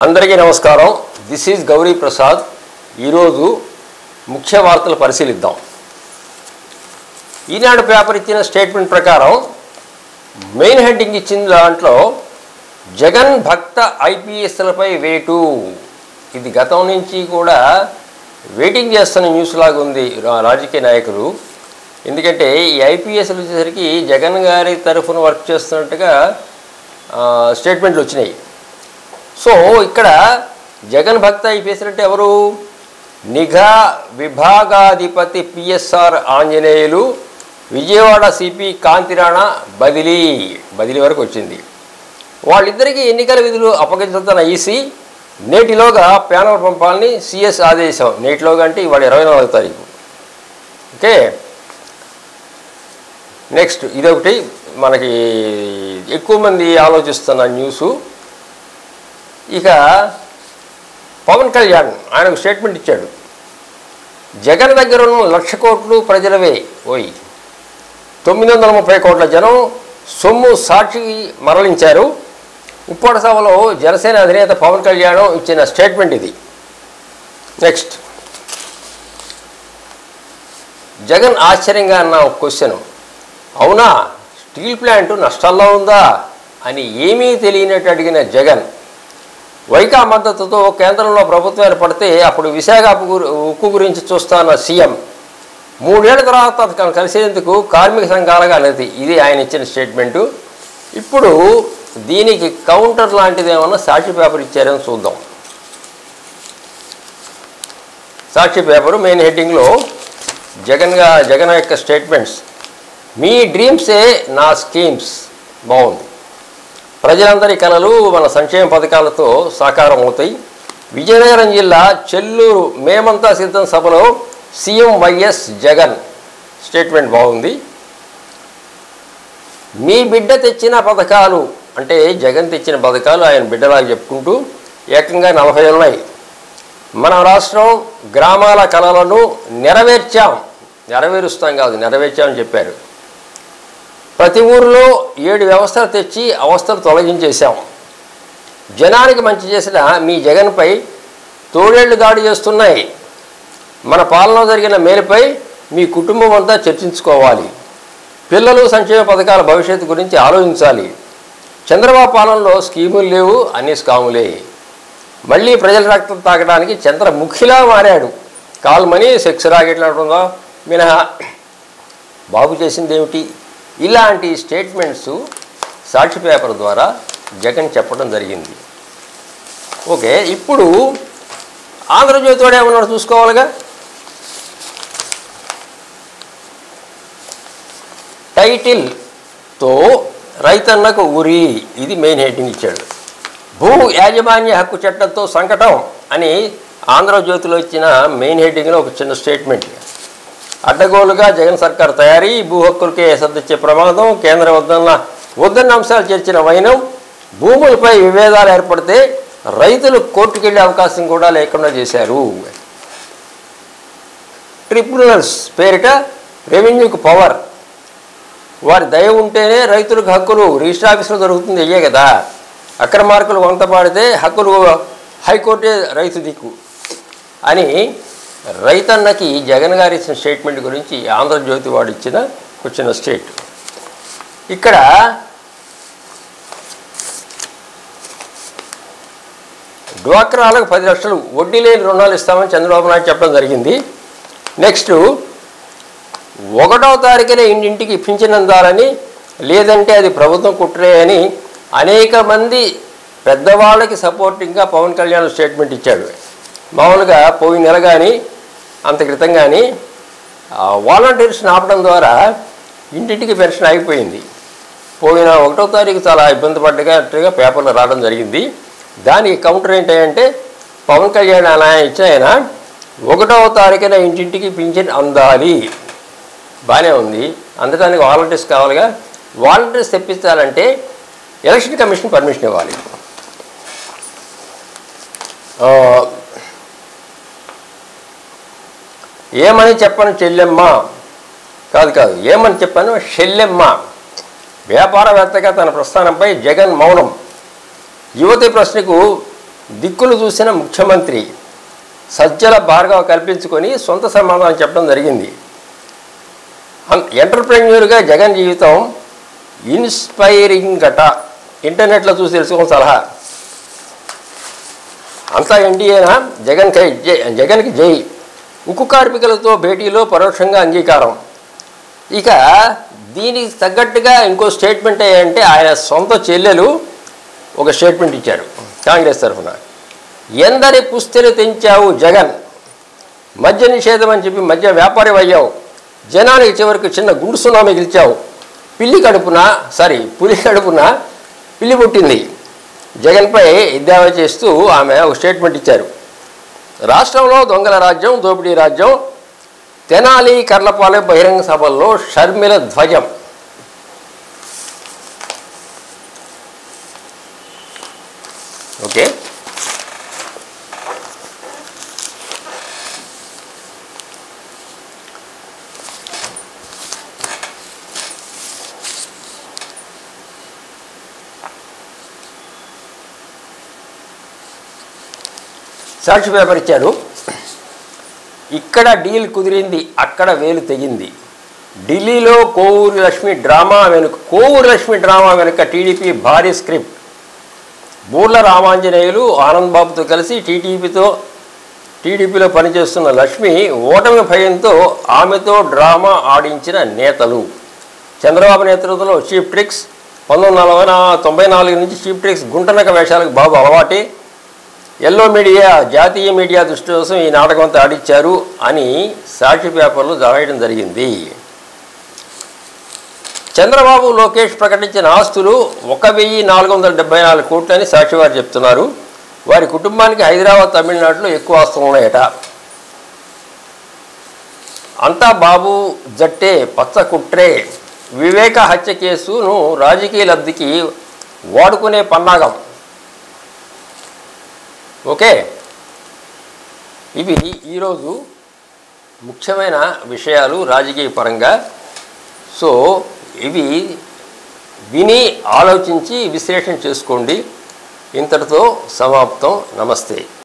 అందరికీ నమస్కారం. This is Gauri Prasad. ఈరోజు ముఖ్య వార్తలు పరిశీలిద్దాం. ఈనాడు పేపర్ ఇచ్చిన స్టేట్మెంట్ ప్రకారం మెయిన్ హెడ్డింగ్ ఇచ్చిన దాంట్లో జగన్ భక్త ఐపీఎస్లపై వేటు. ఇది గతం నుంచి కూడా వెయిటింగ్ చేస్తున్న న్యూస్ లాగా ఉంది రాజకీయ నాయకులు. ఎందుకంటే ఈ ఐపీఎస్లు వచ్చేసరికి జగన్ గారి తరఫున వర్క్ చేస్తున్నట్టుగా స్టేట్మెంట్లు వచ్చినాయి. సో ఇక్కడ జగన్ భక్త ఐపీఎస్ అంటే ఎవరు? నిఘా విభాగాధిపతి పిఎస్ఆర్ ఆంజనేయులు, విజయవాడ సిపి కాంతిరాణ బదిలీ వరకు వచ్చింది. వాళ్ళిద్దరికీ ఎన్నికల విధులు అప్పగించాలన్న ఈసీ నేటిలోగా ప్యానల్ పంపాలని సిఎస్ ఆదేశం. నేటిలోగా అంటే ఇవాళ 24వ తారీఖు. ఓకే, నెక్స్ట్ ఇదొకటి మనకి ఎక్కువ మంది ఆలోచిస్తున్న న్యూసు. ఇక పవన్ కళ్యాణ్ ఆయన ఒక స్టేట్మెంట్ ఇచ్చాడు. జగన్ దగ్గర ఉన్న 1,00,000 కోట్లు ప్రజలవే. 930 కోట్ల జనం సొమ్ము సాక్షికి మరలించారు. ఉప్పాడ సభలో జనసేన అధినేత పవన్ కళ్యాణ్ ఇచ్చిన స్టేట్మెంట్ ఇది. నెక్స్ట్ జగన్ ఆశ్చర్యంగా అన్న ఒక క్వశ్చన్, అవునా స్టీల్ ప్లాంట్ నష్టాల్లో ఉందా అని ఏమీ తెలియనట్టు అడిగిన జగన్, వైకా మద్దతుతో కేంద్రంలో ప్రభుత్వం ఏర్పడితే అప్పుడు విశాఖ ఉక్కు గురించి చూస్తున్న సీఎం 3 ఏళ్ల తర్వాత కలిసేందుకు కార్మిక సంఘాలుగా అనేది ఇది ఆయన ఇచ్చిన స్టేట్మెంటు. ఇప్పుడు దీనికి కౌంటర్ లాంటిది ఏమన్నా సాక్షి పేపర్ ఇచ్చారని చూద్దాం. సాక్షి పేపరు మెయిన్ హెడ్డింగ్లో జగన్ యొక్క స్టేట్మెంట్స్, మీ డ్రీమ్సే నా స్కీమ్స్. బాగుంది. ప్రజలందరి కలలు మన సంక్షేమ పథకాలతో సాకారం అవుతాయి. విజయనగరం జిల్లా చెల్లూరు మేమంతా సిద్ధం సభలో సీఎం వైఎస్ జగన్ స్టేట్మెంట్ బాగుంది. మీ బిడ్డ తెచ్చిన పథకాలు అంటే జగన్ తెచ్చిన పథకాలు ఆయన బిడ్డలాగా చెప్పుకుంటూ ఏకంగా 40 ఉన్నాయి. మన రాష్ట్రం గ్రామాల కలలను నెరవేర్చామని చెప్పారు. ప్రతి ఊరిలో 7 వ్యవస్థలు తెచ్చి అవస్థలు తొలగించేశాం. జనానికి మంచి చేసిన మీ జగన్పై తోడేళ్లు దాడి చేస్తున్నాయి. మన పాలనలో జరిగిన మేలుపై మీ కుటుంబం అంతా చర్చించుకోవాలి. పిల్లలు సంక్షేమ పథకాల భవిష్యత్తు గురించి ఆలోచించాలి. చంద్రబాబు పాలనలో స్కీములు లేవు, అన్ని స్కాములే. మళ్ళీ ప్రజల రక్తం తాగడానికి చంద్రముఖిలా మారాడు. కాల్మని సెక్స్ రాకెట్లాడుతుందో మినహా బాబు చేసిందేమిటి? ఇలాంటి స్టేట్మెంట్స్ సాక్షి పేపర్ ద్వారా జగన్ చెప్పడం జరిగింది. ఓకే, ఇప్పుడు ఆంధ్రజ్యోతి వాడు ఏమన్నాడు చూసుకోవాలిగా. టైటిల్తో రైతన్నకు ఉరి, ఇది మెయిన్ హెడ్డింగ్ ఇచ్చాడు. భూ యాజమాన్య హక్కు చట్టంతో సంకటం అని ఆంధ్రజ్యోతిలో ఇచ్చిన మెయిన్ హెడ్డింగ్లో ఒక చిన్న స్టేట్మెంట్. అడ్డగోలుగా జగన్ సర్కార్ తయారీ, భూ హక్కులకే సర్దిచ్చే ప్రమాదం, కేంద్ర వద్దన్న అంశాలు చేర్చిన వైనం, భూములపై విభేదాలు ఏర్పడితే రైతులు కోర్టుకెళ్లే అవకాశం కూడా లేకుండా చేశారు. ట్రిబ్యునల్స్ పేరిట రెవెన్యూకి పవర్, వారి దయ ఉంటేనే రైతులకు హక్కులు రిజిస్టర్ ఆఫీసులో దొరుకుతుంది. అయ్యే కదా, అక్రమార్కులు వంత పాడితే హక్కులు హైకోర్టే రైతు దిక్కు అని రైతన్నకి జగన్ గారు ఇచ్చిన స్టేట్మెంట్ గురించి ఆంధ్రజ్యోతి వాడు ఇచ్చిన వచ్చిన స్టేట్. ఇక్కడ డ్వాక్రాలకు 10 లక్షలు వడ్డీ లేని రుణాలు ఇస్తామని చంద్రబాబు నాయుడు చెప్పడం జరిగింది. నెక్స్ట్ 1వ తారీఖున ఇంటింటికి పింఛన్ అందాలని, లేదంటే అది ప్రభుత్వం కుట్రే అని అనేక మంది పెద్దవాళ్ళకి సపోర్టింగ్గా పవన్ కళ్యాణ్ స్టేట్మెంట్ ఇచ్చాడు. మామూలుగా పోయిన నెల కానీ అంత క్రితం కానీ వాలంటీర్స్ని ఆపడం ద్వారా ఇంటింటికి పెన్షన్ ఆగిపోయింది. పోయిన 1వ తారీఖు చాలా ఇబ్బంది పడ్డగా పేపర్లో రావడం జరిగింది. దానికి కౌంటర్ ఏంటంటే పవన్ కళ్యాణ్ ఆయన 1వ తారీఖున ఇంటింటికి పింఛన్ అందాలి. బాగానే ఉంది, అందడానికి వాలంటీర్స్ కావాలిగా. వాలంటీర్స్ తెప్పించాలంటే ఎలక్షన్ కమిషన్ పర్మిషన్ ఇవ్వాలి. ఏమని చెప్పను చెల్లెమ్మ, కాదు ఏమని చెప్పాను చెల్లెమ్మ. వ్యాపారవేత్తగా తన ప్రస్థానంపై జగన్ మౌనం. యువతి ప్రశ్నకు దిక్కులు చూసిన ముఖ్యమంత్రి సజ్జల భార్గవ కల్పించుకొని సొంత సమాధానం చెప్పడం జరిగింది. ఎంటర్ప్రెన్యూర్గా జగన్ జీవితం ఇన్స్పైరింగ్ గట, ఇంటర్నెట్లో చూసి తెలుసుకోని సలహా. అంతా ఎన్డీఏనా? జగన్కి జై. ఉక్కు కార్మికులతో భేటీలో పరోక్షంగా అంగీకారం. ఇక దీనికి తగ్గట్టుగా ఇంకో స్టేట్మెంట్ ఏంటంటే ఆయన సొంత చెల్లెలు ఒక స్టేట్మెంట్ ఇచ్చారు కాంగ్రెస్ తరఫున. ఎందరి పుస్తెలు తెంచావు జగన్, మద్య నిషేధం అని చెప్పి మద్య వ్యాపారి అయ్యావు, జనానికి చివరికి చిన్న గుండు సునామీ గెలిచావు, పులి కడుపున పిల్లి పుట్టింది. జగన్పై ఎద్దేవా చేస్తూ ఆమె ఒక స్టేట్మెంట్ ఇచ్చారు. రాష్ట్రంలో దొంగల రాజ్యం, దోపిడీ రాజ్యం, తెనాలి కర్లపాలెం బహిరంగ సభల్లో షర్మిల ధ్వజం. ఓకే, సాక్షి పేపర్ ఇచ్చారు. ఇక్కడ డీల్ కుదిరింది, అక్కడ వేలు తెగింది. ఢిల్లీలో కోవూరు లక్ష్మి డ్రామా వెనుక టీడీపీ భారీ స్క్రిప్ట్. బూర్ల రామాంజనేయులు ఆనంద్ బాబుతో కలిసి టీడీపీలో పనిచేస్తున్న లక్ష్మి ఓటమి భయంతో ఆమెతో డ్రామా ఆడించిన నేతలు. చంద్రబాబు నేతృత్వంలో చీఫ్ ట్రిక్స్. 1994 నుంచి చీఫ్ ట్రిక్స్ గుంటనక వేషాలకు బాబు అలవాటే. ఎల్లో మీడియా, జాతీయ మీడియా దృష్టి కోసం ఈ నాటకం అంతా ఆడిచ్చారు అని సాక్షి పేపర్లో రాయడం జరిగింది. చంద్రబాబు, లోకేష్ ప్రకటించిన ఆస్తులు 1474 కోట్లని సాక్షి వారు చెప్తున్నారు. వారి కుటుంబానికి హైదరాబాద్, తమిళనాడులో ఎక్కువ ఆస్తులు ఉన్నాయట. అంతా బాబు జట్టే, పచ్చ కుట్రే. వివేక హత్య కేసును రాజకీయ లబ్ధికి వాడుకునే పన్నాగం. ఓకే, ఇవి ఈరోజు ముఖ్యమైన విషయాలు రాజకీయ పరంగా. సో ఇవి విని ఆలోచించి విశ్లేషణ చేసుకోండి. ఇంతటితో సమాప్తం. నమస్తే.